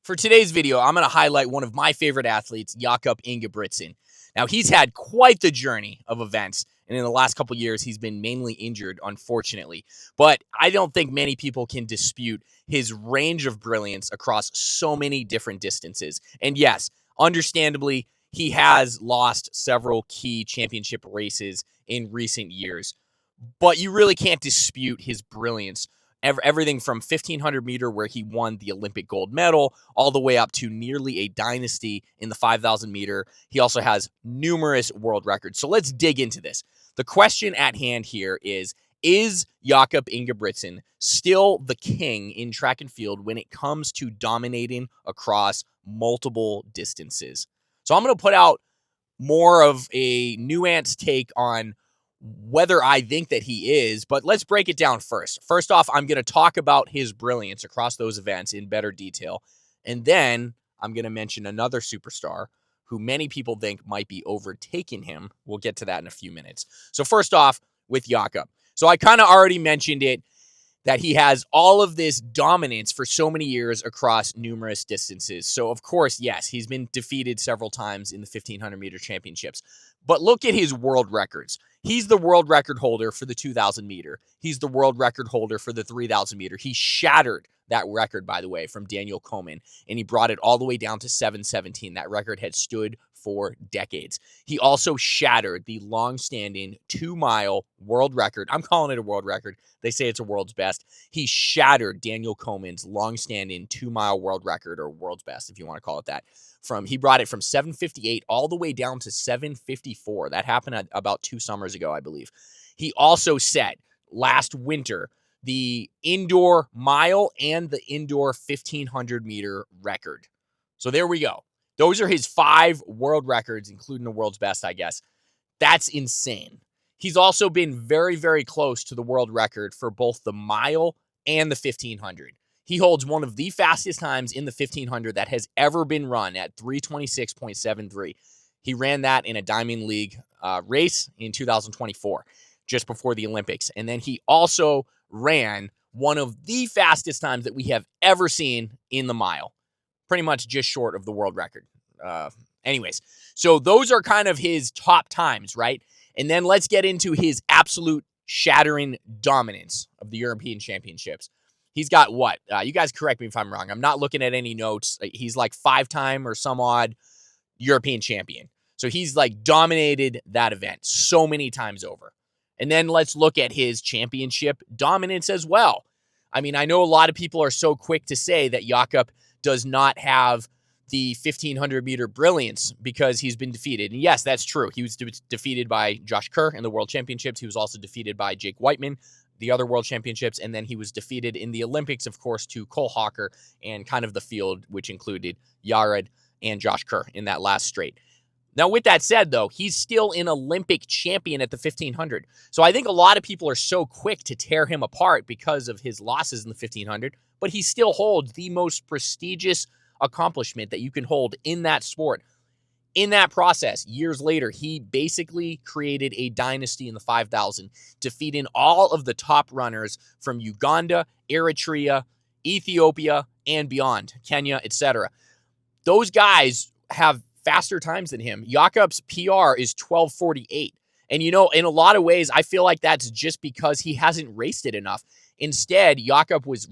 For today's video, I'm going to highlight one of my favorite athletes, Jakob Ingebrigtsen. Now, he's had quite the journey of events, and in the last couple years, he's been mainly injured, unfortunately. But I don't think many people can dispute his range of brilliance across so many different distances. And yes, understandably, he has lost several key championship races in recent years. But you really can't dispute his brilliance. Everything from 1500 meter, where he won the Olympic gold medal, all the way up to nearly a dynasty in the 5000 meter. He also has numerous world records. So let's dig into this. The question at hand here is Jakob Ingebrigtsen still the king in track and field when it comes to dominating across multiple distances? So I'm going to put out more of a nuanced take on whether I think that he is, but let's break it down first. First off, I'm going to talk about his brilliance across those events in better detail, and then I'm going to mention another superstar who many people think might be overtaking him. We'll get to that in a few minutes. So first off, with Jakob. So I kind of already mentioned it, that he has all of this dominance for so many years across numerous distances. So, of course, yes, he's been defeated several times in the 1500 meter championships. But look at his world records. He's the world record holder for the 2000 meter. He's the world record holder for the 3000 meter. He shattered that record, by the way, from Daniel Komen, and he brought it all the way down to 7:17. That record had stood for decades. He also shattered the long-standing 2-mile world record. I'm calling it a world record. They say it's a world's best. He shattered Daniel Komen's long-standing 2-mile world record, or world's best, if you want to call it that. He brought it from 7:58 all the way down to 7:54. That happened about 2 summers ago, I believe. He also set last winter the indoor mile and the indoor 1500 meter record. So there we go. Those are his 5 world records, including the world's best, I guess. That's insane. He's also been very, very close to the world record for both the mile and the 1500. He holds one of the fastest times in the 1500 that has ever been run at 3:26.73. He ran that in a Diamond League race in 2024, just before the Olympics. And then he also ran one of the fastest times that we have ever seen in the mile, pretty much just short of the world record. Anyways, so those are kind of his top times, right? And then let's get into his absolute shattering dominance of the European Championships. He's got what? You guys correct me if I'm wrong. I'm not looking at any notes. He's like 5-time or some odd European champion. So he's like dominated that event so many times over. And then let's look at his championship dominance as well. I mean, I know a lot of people are so quick to say that Jakob does not have the 1500 meter brilliance because he's been defeated. And yes, that's true. He was defeated by Josh Kerr in the World Championships. He was also defeated by Jake Whiteman, the other World Championships. And then he was defeated in the Olympics, of course, to Cole Hawker and kind of the field, which included Yared and Josh Kerr in that last straight. Now, with that said, though, he's still an Olympic champion at the 1500. So I think a lot of people are so quick to tear him apart because of his losses in the 1500, but he still holds the most prestigious accomplishment that you can hold in that sport. In that process, years later, he basically created a dynasty in the 5000, defeating all of the top runners from Uganda, Eritrea, Ethiopia, and beyond, Kenya, etc. Those guys have faster times than him. Jakob's PR is 12:48. And, in a lot of ways, I feel like that's just because he hasn't raced it enough. Instead, Jakob was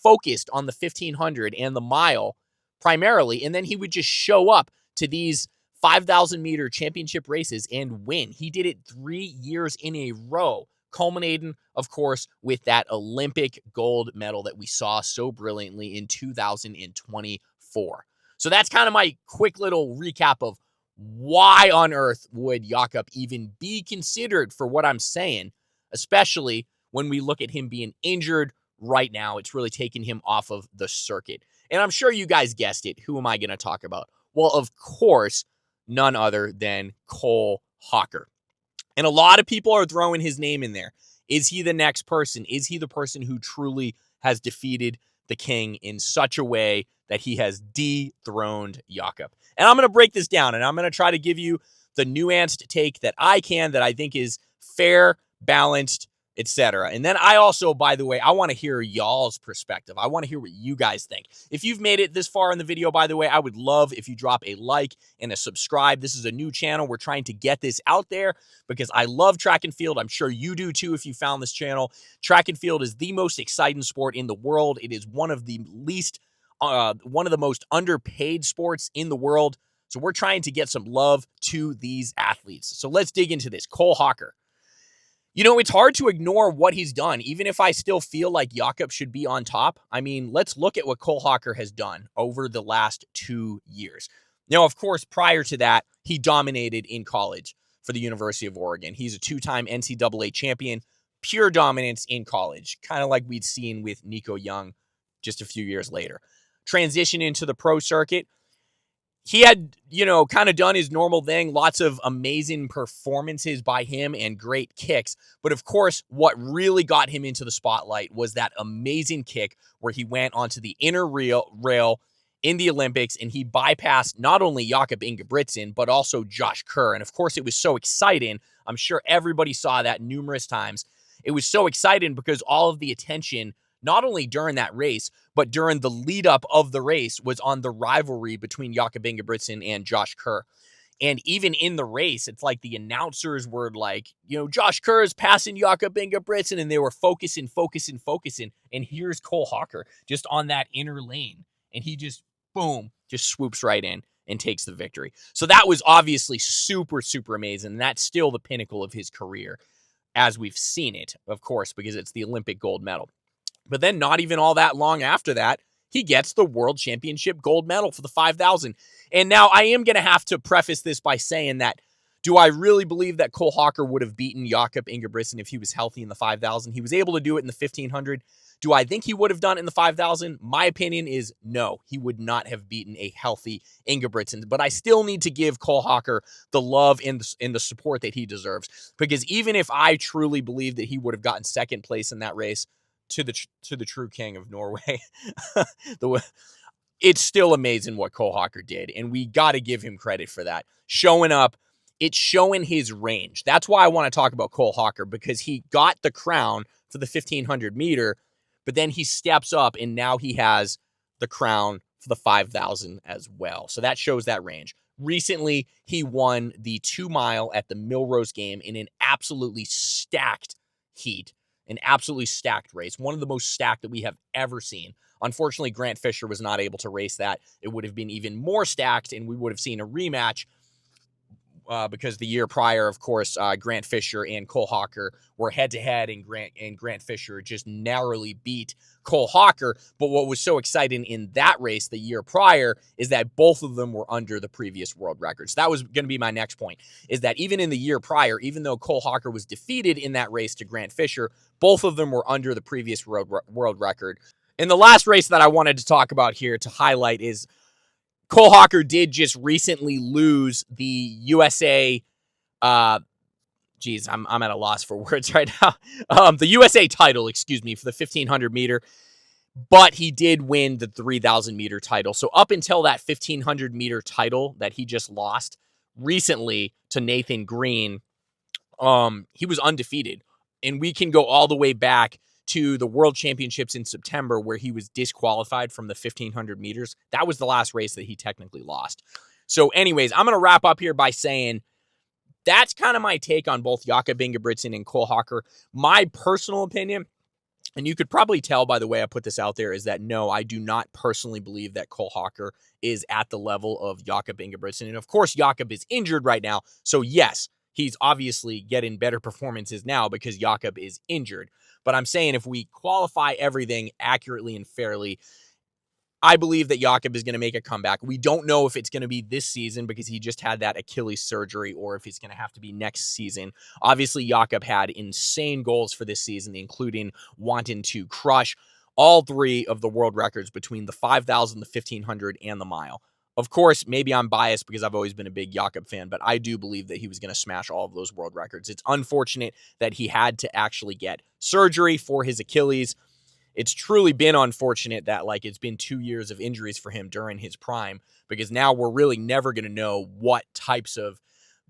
focused on the 1500 and the mile primarily, and then he would just show up to these 5,000 meter championship races and win. He did it 3 years in a row, culminating, of course, with that Olympic gold medal that we saw so brilliantly in 2024. So that's kind of my quick little recap of why on earth would Jakob even be considered for what I'm saying, especially when we look at him being injured right now. It's really taken him off of the circuit. And I'm sure you guys guessed it. Who am I going to talk about? Well, of course, none other than Cole Hawker. And a lot of people are throwing his name in there. Is he the next person? Is he the person who truly has defeated the king in such a way that he has dethroned Jakob? And I'm going to break this down, and I'm going to try to give you the nuanced take that I think is fair, balanced, etc. And then I also, by the way, I want to hear y'all's perspective. I want to hear what you guys think. If you've made it this far in the video, by the way, I would love if you drop a like and a subscribe. This is a new channel. We're trying to get this out there because I love track and field. I'm sure you do too if you found this channel. Track and field is the most exciting sport in the world. It is one of the most underpaid sports in the world. So we're trying to get some love to these athletes. So let's dig into this. Cole Hawker. You know, it's hard to ignore what he's done, even if I still feel like Jakob should be on top. I mean, let's look at what Cole Hawker has done over the last 2 years. Now, of course, prior to that, he dominated in college for the University of Oregon. He's a 2-time NCAA champion, pure dominance in college, kind of like we'd seen with Nico Young just a few years later. Transition into the pro circuit. He had, kind of done his normal thing, lots of amazing performances by him and great kicks. But of course, what really got him into the spotlight was that amazing kick where he went onto the inner rail in the Olympics and he bypassed not only Jakob Ingebrigtsen, but also Josh Kerr. And of course, it was so exciting. I'm sure everybody saw that numerous times. It was so exciting because all of the attention, not only during that race, but during the lead up of the race, was on the rivalry between Jakob Ingebrigtsen and Josh Kerr. And even in the race, it's like the announcers were like, Josh Kerr is passing Jakob Ingebrigtsen, and they were focusing. And here's Cole Hawker just on that inner lane. And he just, boom, just swoops right in and takes the victory. So that was obviously super, super amazing. And that's still the pinnacle of his career as we've seen it, of course, because it's the Olympic gold medal. But then not even all that long after that, he gets the World Championship gold medal for the 5,000. And now I am going to have to preface this by saying that, do I really believe that Cole Hawker would have beaten Jakob Ingebrigtsen if he was healthy in the 5,000? He was able to do it in the 1,500. Do I think he would have done it in the 5,000? My opinion is no, he would not have beaten a healthy Ingebrigtsen. But I still need to give Cole Hawker the love and the support that he deserves. Because even if I truly believe that he would have gotten second place in that race, to the true king of Norway, it's still amazing what Cole Hawker did, and we got to give him credit for that. Showing up, it's showing his range. That's why I want to talk about Cole Hawker, because he got the crown for the 1,500 meter, but then he steps up, and now he has the crown for the 5,000 as well. So that shows that range. Recently, he won the 2 mile at the Millrose game in an absolutely stacked heat. An absolutely stacked race, one of the most stacked that we have ever seen. Unfortunately, Grant Fisher was not able to race that. It would have been even more stacked, and we would have seen a rematch because the year prior, of course, Grant Fisher and Cole Hawker were head-to-head, and Grant Fisher just narrowly beat Cole Hawker. But what was so exciting in that race the year prior is that both of them were under the previous world records. That was going to be my next point, is that even in the year prior, even though Cole Hawker was defeated in that race to Grant Fisher, both of them were under the previous world record. And the last race that I wanted to talk about here to highlight is Cole Hawker did just recently lose the USA. I'm at a loss for words right now. The USA title, for the 1,500 meter, but he did win the 3,000 meter title. So up until that 1,500 meter title that he just lost recently to Nathan Green, he was undefeated. And we can go all the way back to the World Championships in September, where he was disqualified from the 1,500 meters. That was the last race that he technically lost. So anyways, I'm going to wrap up here by saying that's kind of my take on both Jakob Ingebrigtsen and Cole Hawker. My personal opinion, and you could probably tell by the way I put this out there, is that no, I do not personally believe that Cole Hawker is at the level of Jakob Ingebrigtsen. And of course, Jakob is injured right now. So yes, he's obviously getting better performances now because Jakob is injured. But I'm saying if we qualify everything accurately and fairly, I believe that Jakob is going to make a comeback. We don't know if it's going to be this season because he just had that Achilles surgery, or if it's going to have to be next season. Obviously, Jakob had insane goals for this season, including wanting to crush all 3 of the world records between the 5,000, the 1,500, and the mile. Of course, maybe I'm biased because I've always been a big Jakob fan, but I do believe that he was going to smash all of those world records. It's unfortunate that he had to actually get surgery for his Achilles. It's truly been unfortunate that it's been 2 years of injuries for him during his prime, because now we're really never going to know what types of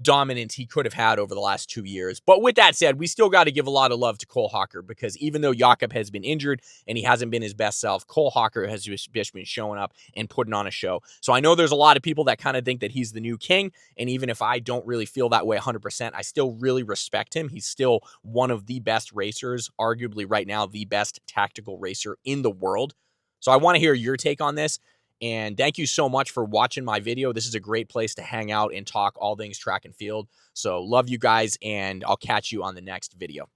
dominance he could have had over the last 2 years. But with that said, we still got to give a lot of love to Cole Hawker, because even though Jakob has been injured and he hasn't been his best self, Cole Hawker has just been showing up and putting on a show. So I know there's a lot of people that kind of think that he's the new king, and even if I don't really feel that way 100%, I still really respect him. He's still one of the best racers, arguably right now the best tactical racer in the world. So I want to hear your take on this. And thank you so much for watching my video. This is a great place to hang out and talk all things track and field. So love you guys, and I'll catch you on the next video.